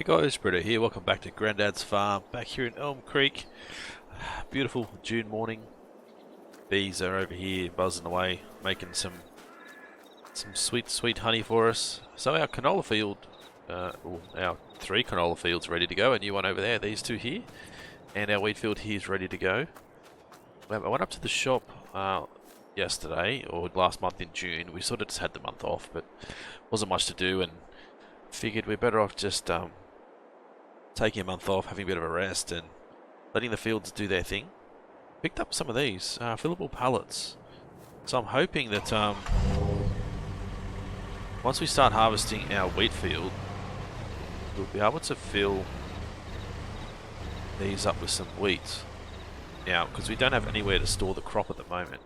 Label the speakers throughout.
Speaker 1: Hey guys, Britto here. Welcome back to Grandad's farm, back here in ElmCreek. Beautiful June morning. Bees are over here buzzing away, making some sweet honey for us. So our canola field, our 3 canola fields ready to go. A new one over there, these 2 here, and our wheat field here is ready to go. I went up to the shop yesterday, or last month in June. We sort of just had the month off, but wasn't much to do, and figured we're better off just taking a month off, having a bit of a rest, and letting the fields do their thing. Picked up some of these fillable pallets, so I'm hoping that once we start harvesting our wheat field, we'll be able to fill these up with some wheat. Now, because we don't have anywhere to store the crop at the moment,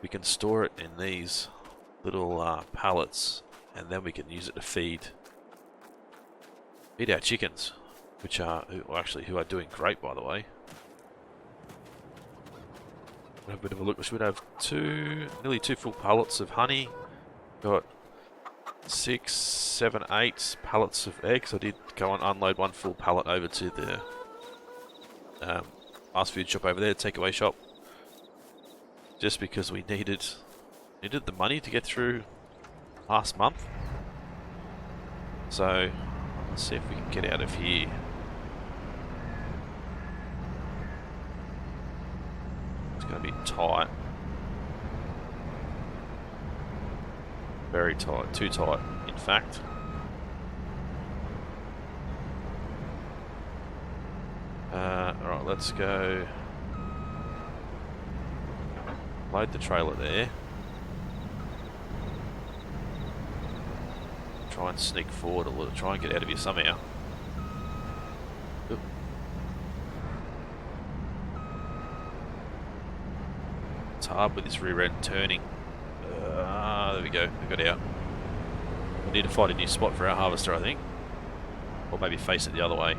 Speaker 1: we can store it in these little pallets, and then we can use it to feed our chickens, which are who are doing great, by the way. We'll have a bit of a look. We should have nearly 2 full pallets of honey. Got 6, 7, 8 pallets of eggs. I did go and unload 1 full pallet over to the fast food shop over there, takeaway shop, just because we needed the money to get through last month. So let's see if we can get out of here. It's going to be tight. Very tight. Too tight, in fact. Alright, let's go. Load the trailer there. Try and sneak forward a little, try and get out of here somehow. Oop. It's hard with this rear end turning. There we go, we got out. We need to find a new spot for our harvester, I think. Or maybe face it the other way.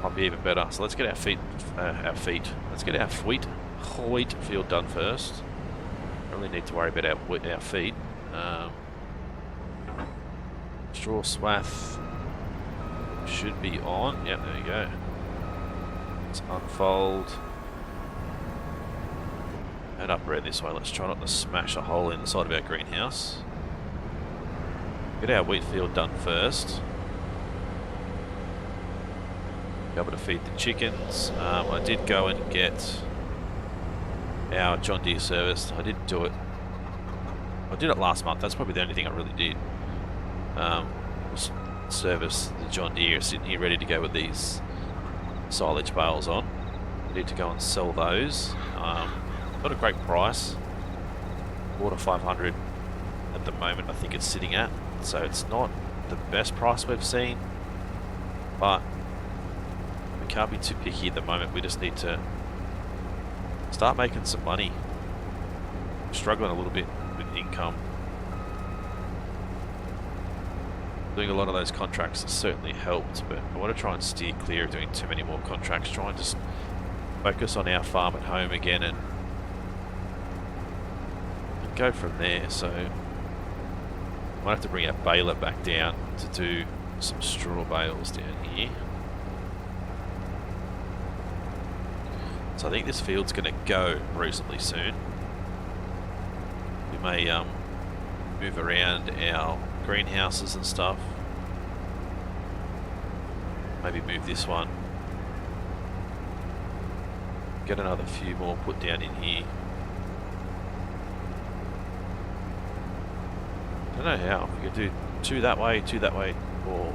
Speaker 1: Might be even better. So let's get let's get our wheat field done first. Don't really need to worry about our feet. Straw swath should be on. Yep, there you go. Let's unfold. And up around this way. Let's try not to smash a hole in the side of our greenhouse. Get our wheat field done first. Be able to feed the chickens. I did go and get our John Deere serviced. I didn't do it. I did it last month. That's probably the only thing I really did. Service the John Deere sitting here ready to go with these silage bales on. I need to go and sell those. Got a great price, $400 to $500 at the moment. I think it's sitting at, so it's not the best price we've seen, but we can't be too picky at the moment. We just need to start making some money. I'm struggling a little bit with income. Doing a lot of those contracts has certainly helped, but I want to try and steer clear of doing too many more contracts. Try and just focus on our farm at home again and go from there. So I might have to bring our baler back down to do some straw bales down here. So I think this field's going to go reasonably soon. We may move around our greenhouses and stuff. Maybe move this one. Get another few more put down in here. I don't know how. We could do 2 that way, or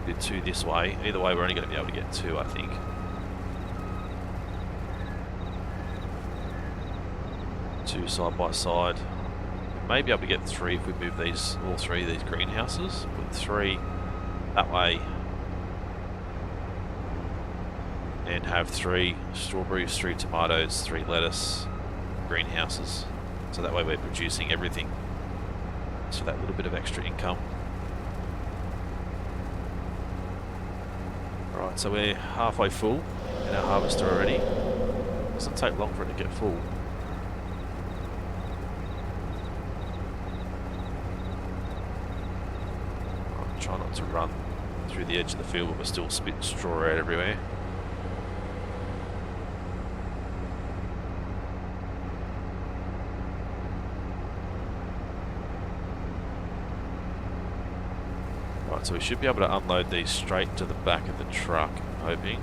Speaker 1: do 2 this way. Either way, we're only going to be able to get 2, I think. Two side by side. We may be able to get 3 if we move all 3 of these greenhouses. Put 3 that way, and have 3 strawberries, 3 tomatoes, 3 lettuce greenhouses. So that way we're producing everything. So that little bit of extra income. Alright, so we're halfway full in our harvester already. Doesn't take long for it to get full. Try not to run through the edge of the field, but we're still spitting straw out everywhere. Right, so we should be able to unload these straight to the back of the truck, I'm hoping.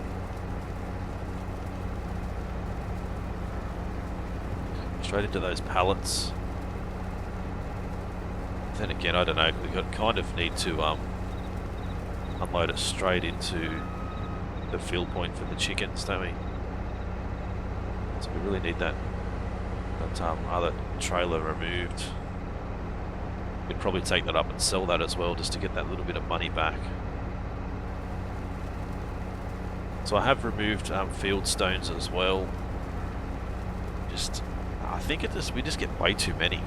Speaker 1: Straight into those pallets. Then again, I don't know, we kind of need to unload it straight into the fill point for the chickens, don't we? So we really need that other trailer removed. We'd probably take that up and sell that as well, just to get that little bit of money back. So I have removed field stones as well. I think we just get way too many.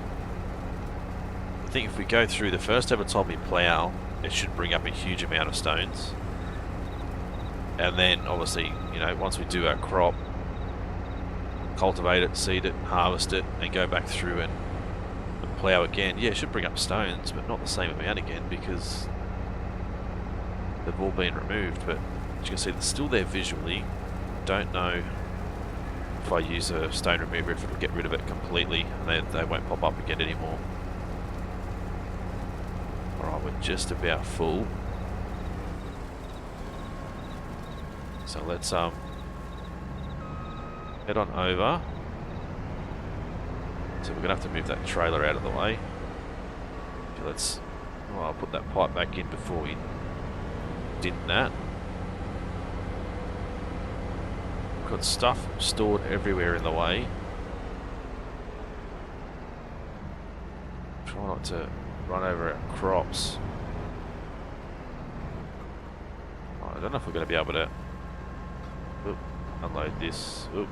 Speaker 1: I think if we go through the first ever time we plough, it should bring up a huge amount of stones. And then obviously, you know, once we do our crop, cultivate it, seed it, harvest it, and go back through and plough again. Yeah, it should bring up stones, but not the same amount again because they've all been removed. But as you can see, they're still there visually. Don't know if I use a stone remover if it'll get rid of it completely and then they won't pop up again anymore. Alright, we're just about full. So let's head on over. So we're going to have to move that trailer out of the way. So I'll put that pipe back in before we did that. We've got stuff stored everywhere in the way. Try not to run over our crops. Oh, I don't know if we're going to be able to unload this. Oop.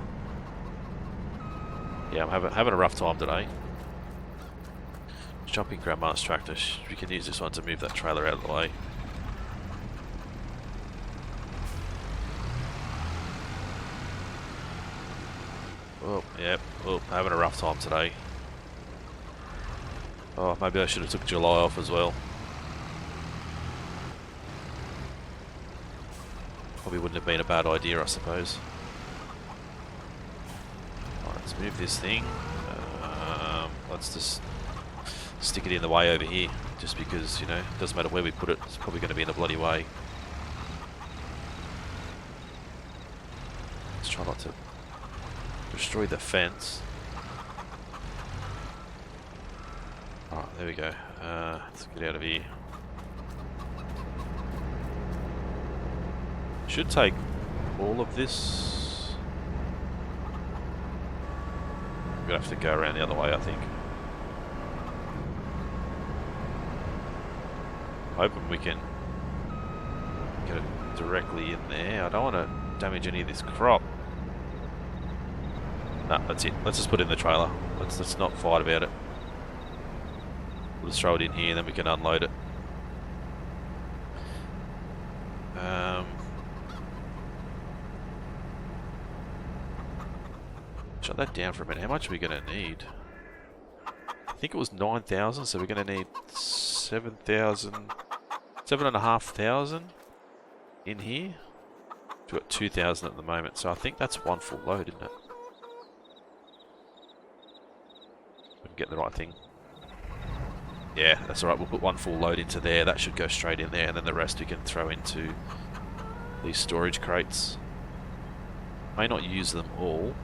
Speaker 1: Yeah, I'm having a rough time today. Jumping Grandma's tractor. We can use this one to move that trailer out of the way. Oh, yep. Oh, having a rough time today. Oh, maybe I should have took July off as well. Probably wouldn't have been a bad idea, I suppose. Right, let's move this thing. Let's just stick it in the way over here, just because, you know, it doesn't matter where we put it, it's probably going to be in the bloody way. Let's try not to destroy the fence. Alright, there we go. Let's get out of here. Should take all of this. I'm going to have to go around the other way, I think. Hoping we can get it directly in there. I don't want to damage any of this crop. No, that's it. Let's just put it in the trailer. Let's not fight about it. We'll just throw it in here and then we can unload it. Shut that down for a minute. How much are we going to need? I think it was 9,000, so we're going to need 7,500 in here. We've got 2,000 at the moment, so I think that's one full load, isn't it? We can get the right thing. Yeah, that's alright. We'll put one full load into there. That should go straight in there, and then the rest we can throw into these storage crates. May not use them all.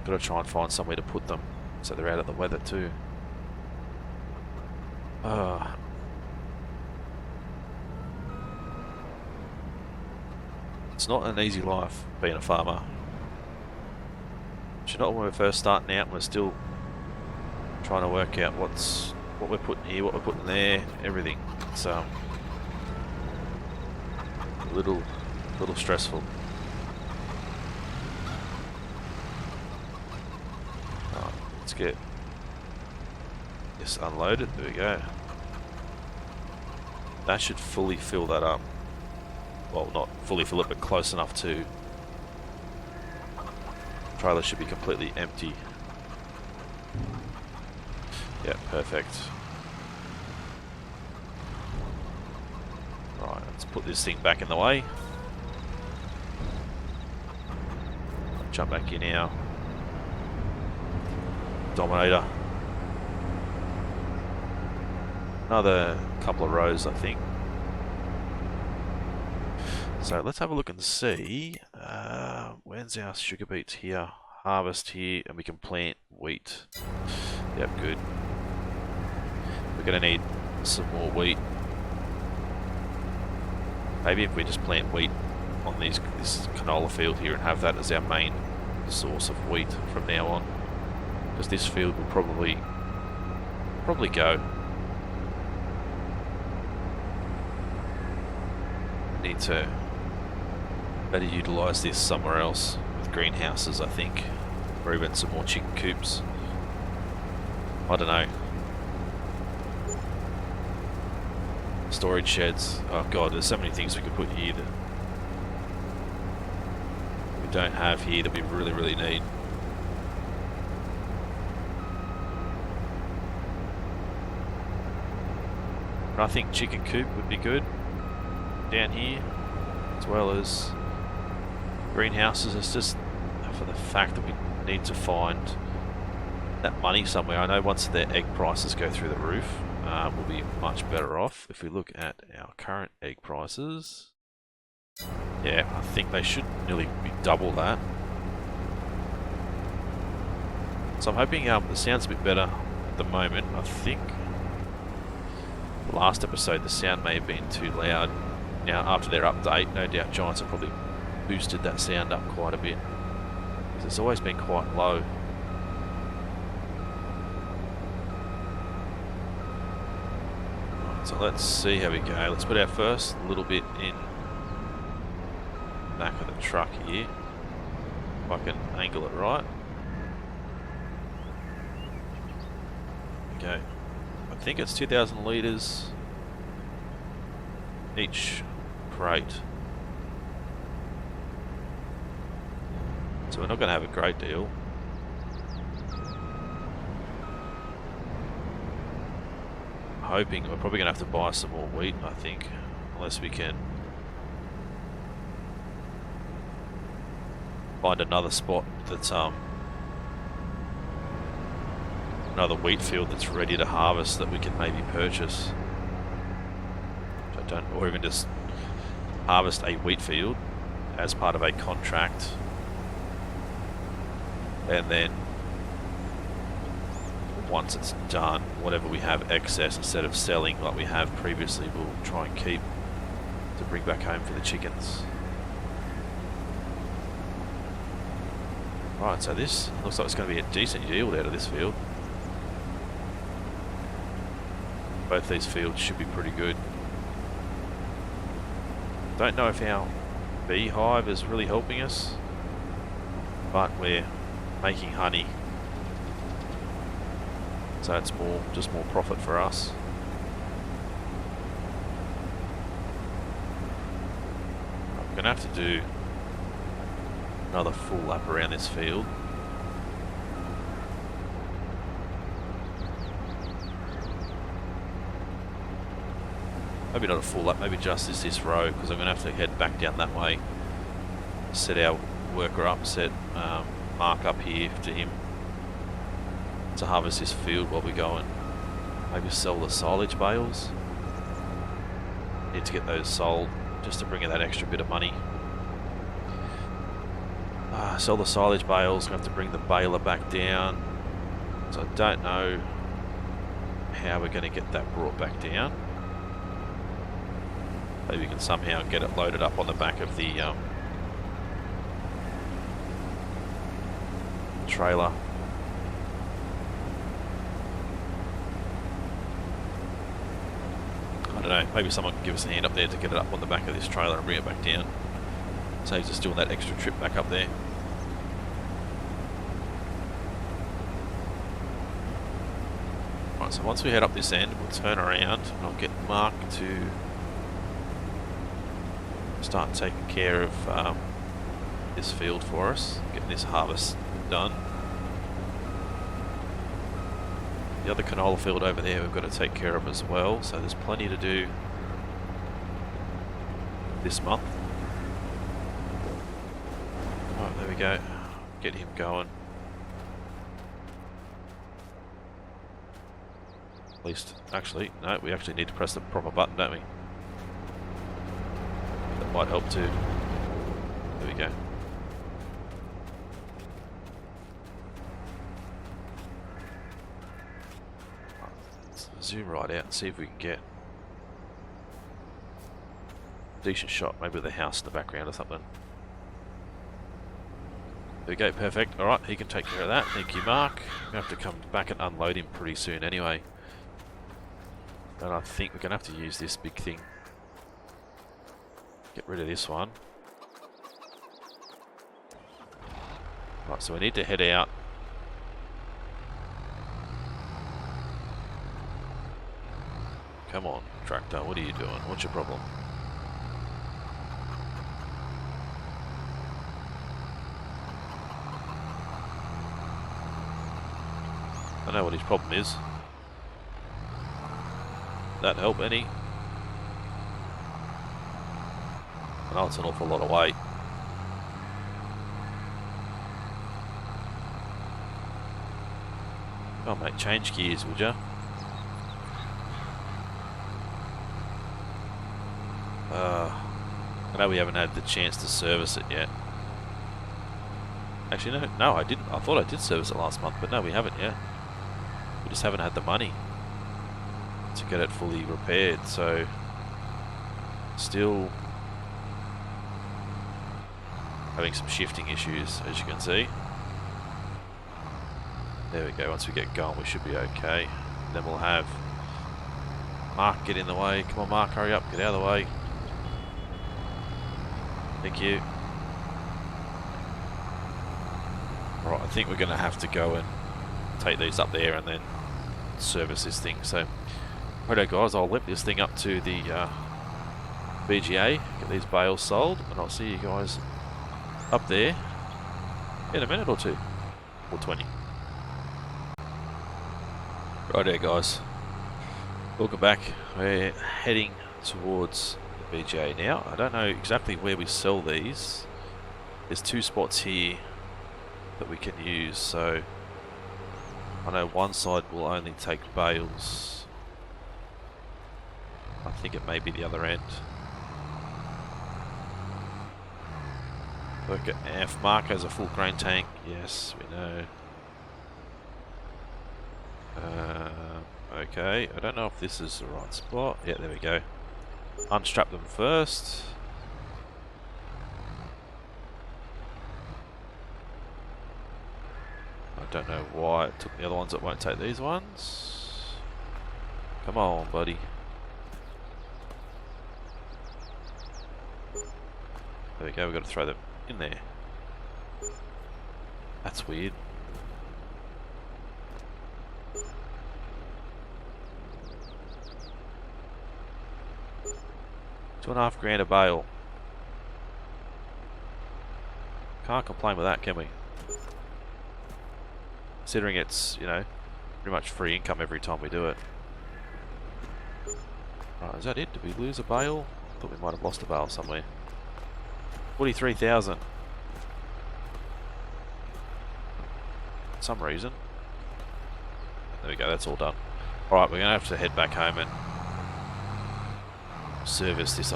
Speaker 1: Got to try and find somewhere to put them so they're out of the weather too. It's not an easy life being a farmer. It's not when we're first starting out and we're still trying to work out what we're putting here, what we're putting there, everything. It's a little stressful. Right, let's get this unloaded. There we go. That should fully fill that up. Well, not fully fill it, but close enough to. Trailer should be completely empty. Yeah, perfect. Let's put this thing back in the way. Jump back in our Dominator. Another couple of rows, I think. So let's have a look and see. When's our sugar beets here? Harvest here, and we can plant wheat. Yep, good. We're going to need some more wheat. Maybe if we just plant wheat on this canola field here and have that as our main source of wheat from now on, because this field will probably go. Need to better utilise this somewhere else with greenhouses, I think, or even some more chicken coops. I don't know. Storage sheds. Oh god, there's so many things we could put here that we don't have here that we really need. And I think chicken coop would be good down here, as well as greenhouses. It's just for the fact that we need to find that money somewhere. I know once the egg prices go through the roof, we'll be much better off. If we look at our current egg prices, yeah, I think they should nearly be double that. So I'm hoping the sound's a bit better at the moment. I think the last episode the sound may have been too loud. Now after their update, no doubt Giants have probably boosted that sound up quite a bit, because it's always been quite low. So let's see how we go. Let's put our first little bit in the back of the truck here, if I can angle it right. Okay, I think it's 2,000 litres each crate. So we're not going to have a great deal. Hoping we're probably going to have to buy some more wheat, I think, unless we can find another spot that's another wheat field that's ready to harvest that we can maybe purchase. Or even just harvest a wheat field as part of a contract, and then once it's done, whatever we have excess, instead of selling like we have previously, we'll try and keep to bring back home for the chickens. Right, so this looks like it's going to be a decent yield out of this field. Both these fields should be pretty good. Don't know if our beehive is really helping us, but we're making honey, so it's just more profit for us. I'm gonna have to do another full lap around this field. Maybe not a full lap, maybe just this row, because I'm going to have to head back down that way. Set our worker up, set Mark up here to him to harvest this field while we go and maybe sell the silage bales. Need to get those sold just to bring in that extra bit of money. Sell the silage bales, I'm going to have to bring the baler back down. So I don't know how we're going to get that brought back down. Maybe we can somehow get it loaded up on the back of the trailer. I don't know, maybe someone can give us a hand up there to get it up on the back of this trailer and bring it back down. Saves us doing that extra trip back up there. Right, so once we head up this end, we'll turn around and I'll get Mark to start taking care of this field for us, getting this harvest done. The other canola field over there we've got to take care of as well, so there's plenty to do this month. Alright, there we go. Get him going. At least, actually, no, we actually need to press the proper button, don't we? That might help too. There we go. Let's zoom right out and see if we can get a decent shot, maybe with a house in the background or something. There we go, perfect. Alright, he can take care of that. Thank you, Mark. We have to come back and unload him pretty soon anyway. And I think we're going to have to use this big thing. Get rid of this one. Right, so we need to head out. Come on, tractor, what are you doing? What's your problem? I know what his problem is. That help any? I know it's an awful lot of weight. Oh mate, change gears would ya? I know we haven't had the chance to service it yet. Actually no, I didn't. I thought I did service it last month, but no, we haven't yet. We just haven't had the money to get it fully repaired, so still having some shifting issues, as you can see. There we go, once we get going we should be okay. Then we'll have Mark get in the way. Come on Mark, hurry up, get out of the way. Thank you. Alright, I think we're going to have to go and take these up there and then service this thing. So, righto guys, I'll limp this thing up to the BGA, get these bales sold, and I'll see you guys up there in a minute or two, or 20. Righto guys, welcome back. We're heading towards the BGA now. I don't know exactly where we sell these. There's two spots here that we can use, so I know one side will only take bales. I think it may be the other end. Look at F. Mark has a full grain tank. Yes, we know. Okay, I don't know if this is the right spot. Yeah, there we go. Unstrap them first. I don't know why it took the other ones that won't take these ones. Come on, buddy. There we go, we've got to throw them in there. That's weird. $2.5 a bale. Can't complain with that, can we? Considering it's, you know, pretty much free income every time we do it. Right, is that it? Did we lose a bale? I thought we might have lost a bale somewhere. 43,000. For some reason. There we go, that's all done. Alright, we're going to have to head back home and service this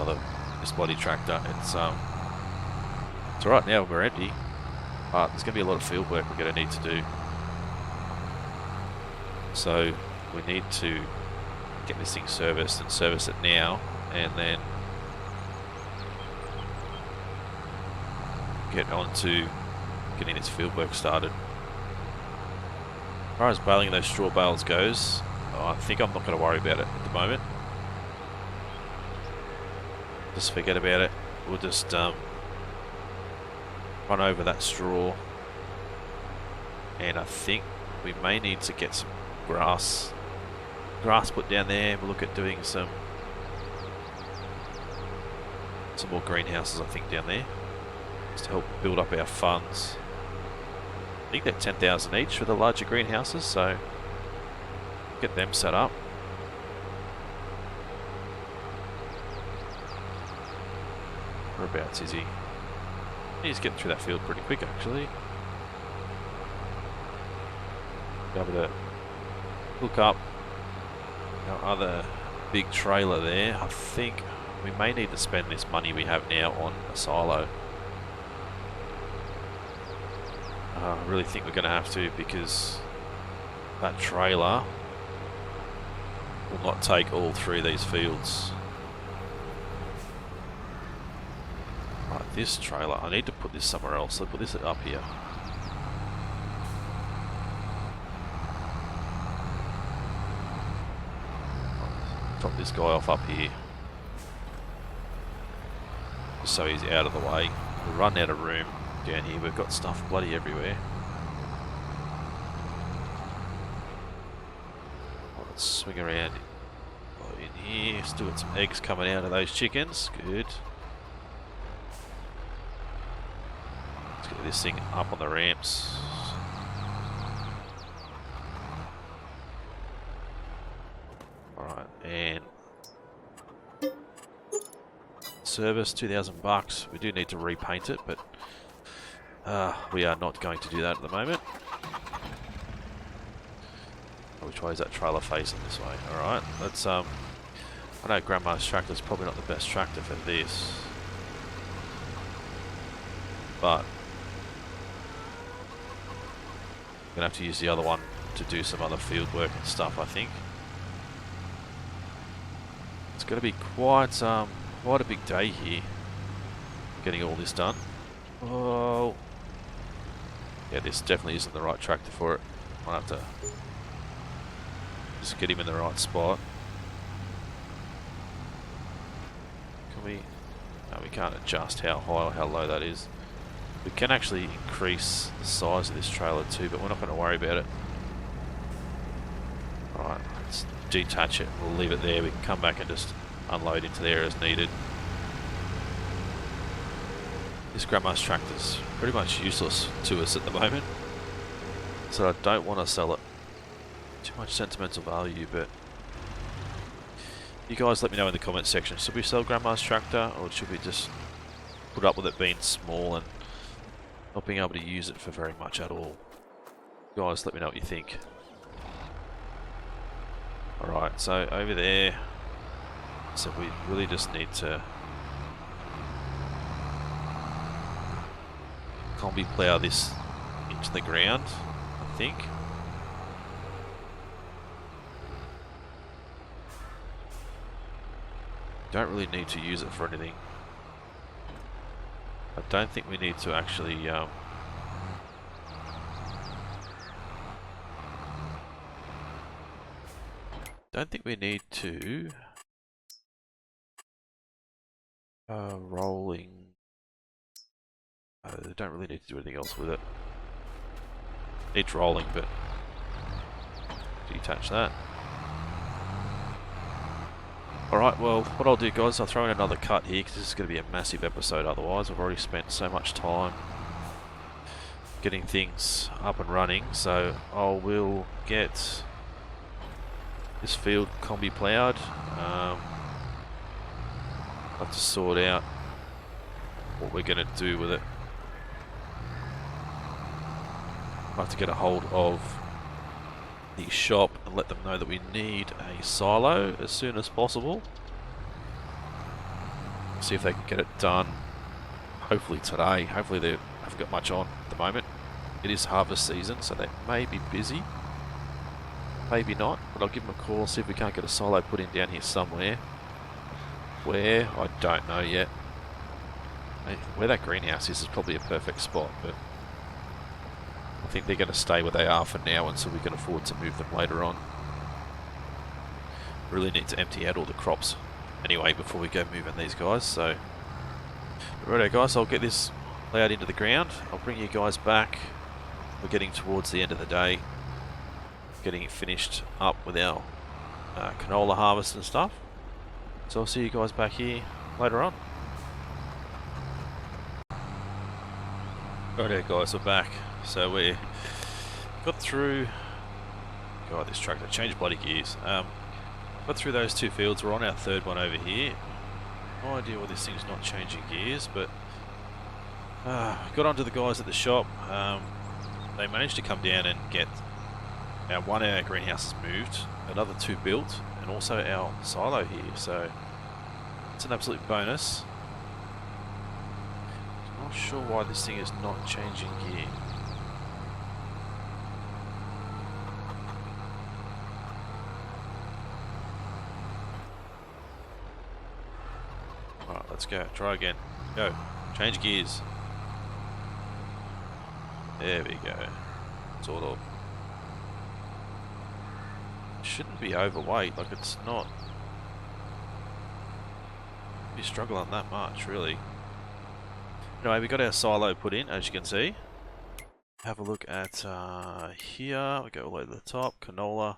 Speaker 1: bloody tractor. It's alright now we're empty, but there's going to be a lot of field work we're going to need to do. So we need to get this thing serviced and service it now, and then get on to getting this field work started. As far as baling those straw bales goes, I think I'm not going to worry about it at the moment. Just forget about it. We'll just run over that straw, and I think we may need to get some grass put down there. We'll look at doing some more greenhouses, I think, down there, just to help build up our funds. I think they're 10,000 each for the larger greenhouses, so get them set up. whereabouts is he? He's getting through that field pretty quick actually. Be able to hook up our other big trailer there. I think we may need to spend this money we have now on a silo. I really think we're going to have to, because that trailer will not take all 3 of these fields. Right, this trailer, I need to put this somewhere else. I'll put this up here. Drop this guy off up here, just so he's out of the way. We'll run out of room down here. We've got stuff bloody everywhere. Let's swing around in here. Still got some eggs coming out of those chickens. Good. Let's get this thing up on the ramps. Alright, and service, 2,000 bucks. We do need to repaint it, but we are not going to do that at the moment. Which way is that trailer facing? This way. Alright, let's I know Grandma's tractor is probably not the best tractor for this, but I'm gonna have to use the other one to do some other field work and stuff, I think. It's gonna be quite a big day here, getting all this done. Oh, yeah, this definitely isn't the right tractor for it. Might have to just get him in the right spot. Can we? No, we can't adjust how high or how low that is. We can actually increase the size of this trailer too, but we're not going to worry about it. Alright, let's detach it. We'll leave it there. We can come back and just unload into there as needed. This Grandma's tractor's pretty much useless to us at the moment, so I don't want to sell it. Too much sentimental value, but you guys let me know in the comments section. Should we sell Grandma's tractor, or should we just put up with it being small and not being able to use it for very much at all? Guys, let me know what you think. Alright, so over there, so we really just need to combi plough this into the ground, I think. Don't really need to use it for anything. I don't think we need to actually don't think we need to rolling. Don't really need to do anything else with it. Needs rolling, but detach that. Alright, well, what I'll do, guys, I'll throw in another cut here, because this is going to be a massive episode otherwise. I've already spent so much time getting things up and running, so I will get this field combi ploughed. I'll have to sort out what we're going to do with it. I'll have to get a hold of the shop and let them know that we need a silo as soon as possible. See if they can get it done hopefully today. Hopefully they haven't got much on at the moment. It is harvest season, so they may be busy, maybe not, but I'll give them a call and see if we can't get a silo put in down here somewhere. Where? I don't know yet. Where that greenhouse is probably a perfect spot, but I think they're going to stay where they are for now until we can afford to move them later on. Really need to empty out all the crops anyway before we go moving these guys. So, righto guys, I'll get this laid into the ground. I'll bring you guys back. We're getting towards the end of the day, getting it finished up with our canola harvest and stuff. So I'll see you guys back here later on. Righto guys, we're back. So we got through, God, this tractor changed bloody gears. Got through those 2 fields. We're on our 3rd one over here, no idea why this thing's not changing gears, but got onto the guys at the shop. They managed to come down and get one of our greenhouses moved, another 2 built, and also our silo here, so it's an absolute bonus. Not sure why this thing is not changing gear. Alright, let's go. Try again. Go. Change gears. There we go. Sort of. Shouldn't be overweight, like it's not. You're struggling that much, really. Anyway, we got our silo put in, as you can see. Have a look at here. We go all the way to the top. Canola.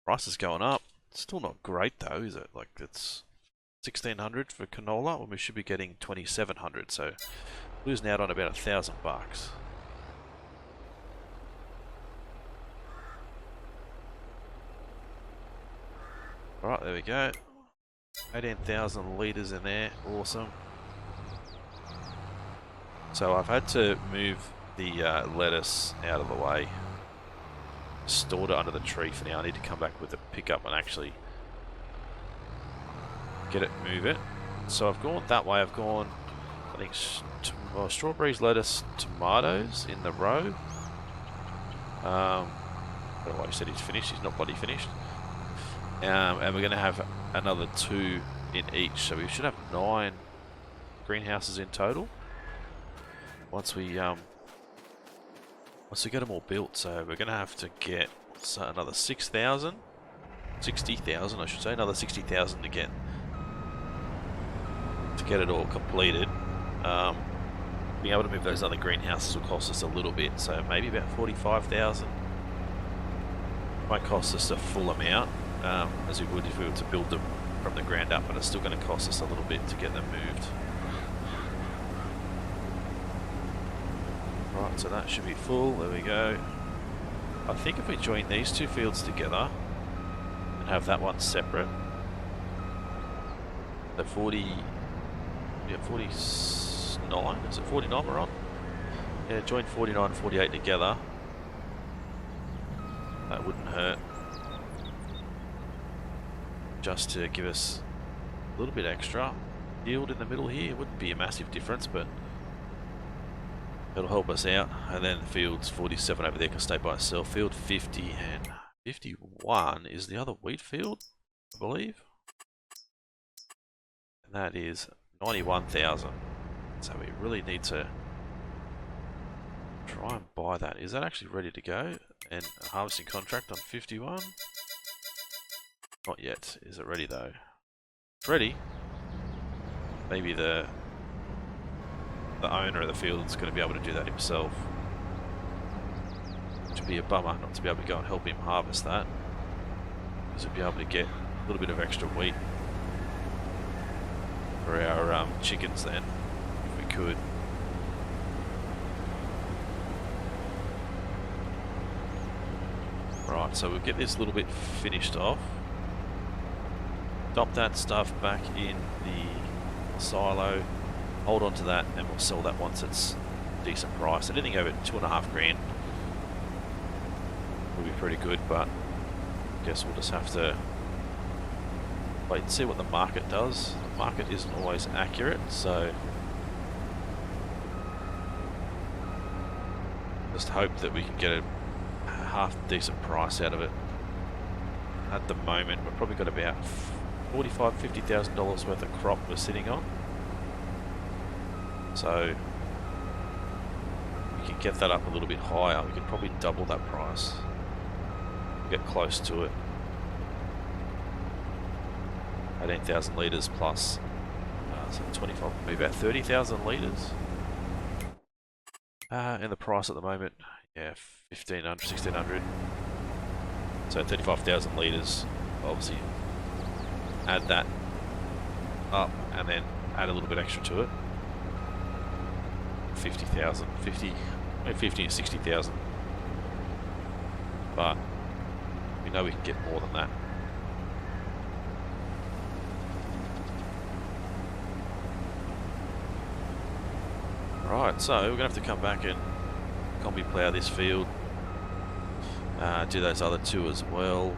Speaker 1: Price is going up. Still not great though, is it? Like it's 1,600 for canola, when we should be getting 2,700. So losing out on about $1,000. Alright, there we go. 18,000 litres in there. Awesome. So I've had to move the lettuce out of the way. Stored it under the tree for now. I need to come back with a pickup and actually get it, move it. So I've gone that way. I've gone, I think, strawberries, lettuce, tomatoes in the row. I don't know why he said he's finished. He's not bloody finished. And we're going to have another 2 in each, so we should have 9 greenhouses in total once we get them all built. So we're going to have to get another 60,000 I should say, another 60,000 to get it all completed. Being able to move those other greenhouses will cost us a little bit, so maybe about 45,000. Might cost us a full amount. As we would if we were to build them from the ground up, but it's still going to cost us a little bit to get them moved. Right, so that should be full. There we go. I think if we join these 2 fields together and have that one separate, the 49, is it 49 we're on? Yeah, join 49 and 48 together. That wouldn't hurt. Just to give us a little bit extra yield in the middle here. It wouldn't be a massive difference, but it'll help us out. And then fields 47 over there can stay by itself. Field 50 and 51 is the other wheat field, I believe. And that is 91,000. So we really need to try and buy that. Is that actually ready to go? And a harvesting contract on 51? Not yet. Is it ready though? It's ready. Maybe the owner of the field is going to be able to do that himself. Which would be a bummer not to be able to go and help him harvest that. Because we'd be able to get a little bit of extra wheat for our chickens then, if we could. Right, so we'll get this little bit finished off. Dump that stuff back in the silo, hold on to that, and we'll sell that once it's a decent price. Anything over 2.5 grand will be pretty good, but I guess we'll just have to wait and see what the market does. The market isn't always accurate, so just hope that we can get a half decent price out of it. At the moment, we've probably got about $45,000–$50,000 worth of crop we're sitting on. So we can get that up a little bit higher. We could probably double that price. Get close to it. 18,000 litres plus. So 25, maybe about 30,000 litres. And the price at the moment, yeah, 1,500, 1,600. So 35,000 litres, obviously. Add that up and then add a little bit extra to it. 50,000, 50 to 60,000. But we know we can get more than that. Right, so we're going to have to come back and combi plough this field. Do those other two as well.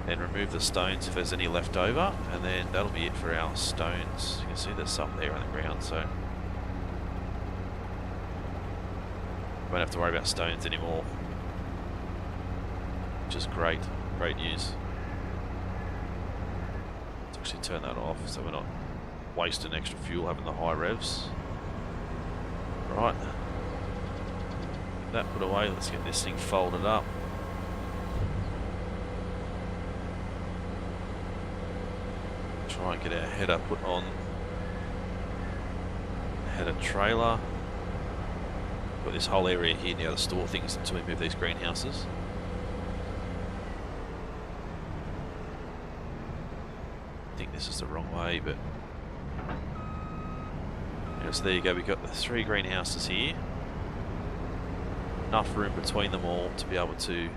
Speaker 1: And remove the stones if there's any left over. And then that'll be it for our stones. You can see there's some there on the ground, so won't have to worry about stones anymore. Which is great. Great news. Let's actually turn that off so we're not wasting extra fuel having the high revs. Right. Get that put away. Let's get this thing folded up. Try and get our header put on. Header trailer. Got this whole area here now to store things until we move these greenhouses. I think this is the wrong way, but yeah, so there you go. We've got the 3 greenhouses here. Enough room between them all to be able to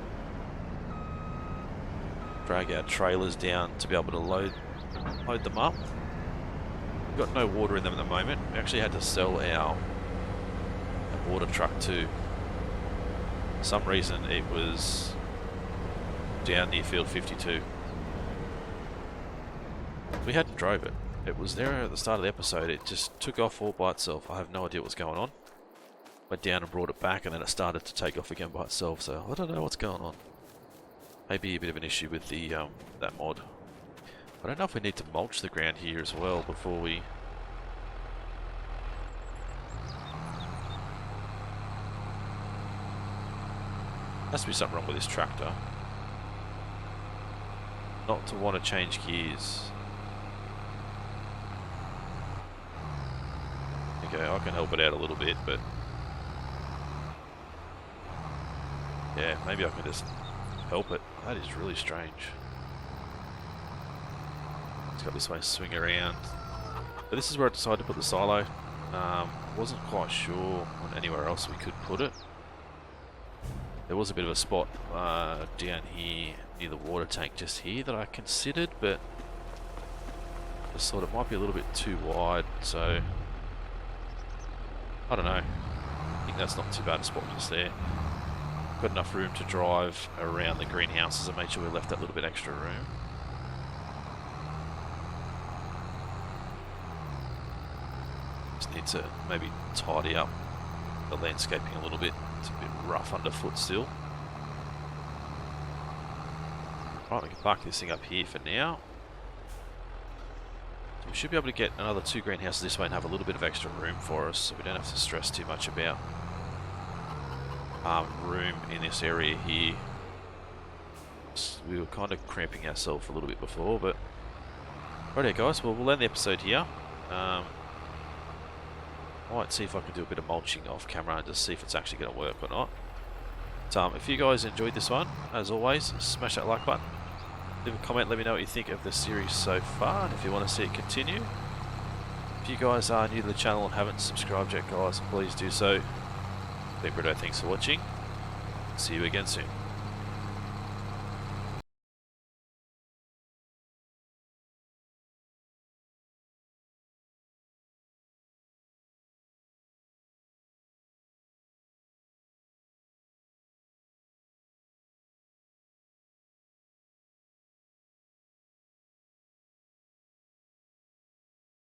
Speaker 1: drag our trailers down to be able to load them up. We've got no water in them at the moment. We actually had to sell our water truck too. For some reason it was down near field 52. We hadn't drove it. It was there at the start of the episode. It just took off all by itself. I have no idea what's going on. Went down and brought it back and then it started to take off again by itself, so I don't know what's going on. Maybe a bit of an issue with the that mod. I don't know if we need to mulch the ground here as well before we... Has to be something wrong with this tractor. Not to want to change gears. Okay, I can help it out a little bit, but... yeah, maybe I can just help it. That is really strange. It's got this way to swing around. But this is where I decided to put the silo. Wasn't quite sure on anywhere else we could put it. There was a bit of a spot down here near the water tank just here that I considered, but just thought it might be a little bit too wide, so I don't know. I think that's not too bad a spot just there. Got enough room to drive around the greenhouses and made sure we left that little bit extra room. Just need to maybe tidy up the landscaping a little bit. It's a bit rough underfoot still. Right, we can park this thing up here for now. So we should be able to get another 2 greenhouses this way and have a little bit of extra room for us, so we don't have to stress too much about room in this area here. We were kind of cramping ourselves a little bit before, but righto guys, well we'll end the episode here. I might see if I can do a bit of mulching off camera and just see if it's actually going to work or not. But, if you guys enjoyed this one, as always, smash that like button. Leave a comment, let me know what you think of the series so far, and if you want to see it continue. If you guys are new to the channel and haven't subscribed yet guys, please do so. Big Britto, thanks for watching. See you again soon.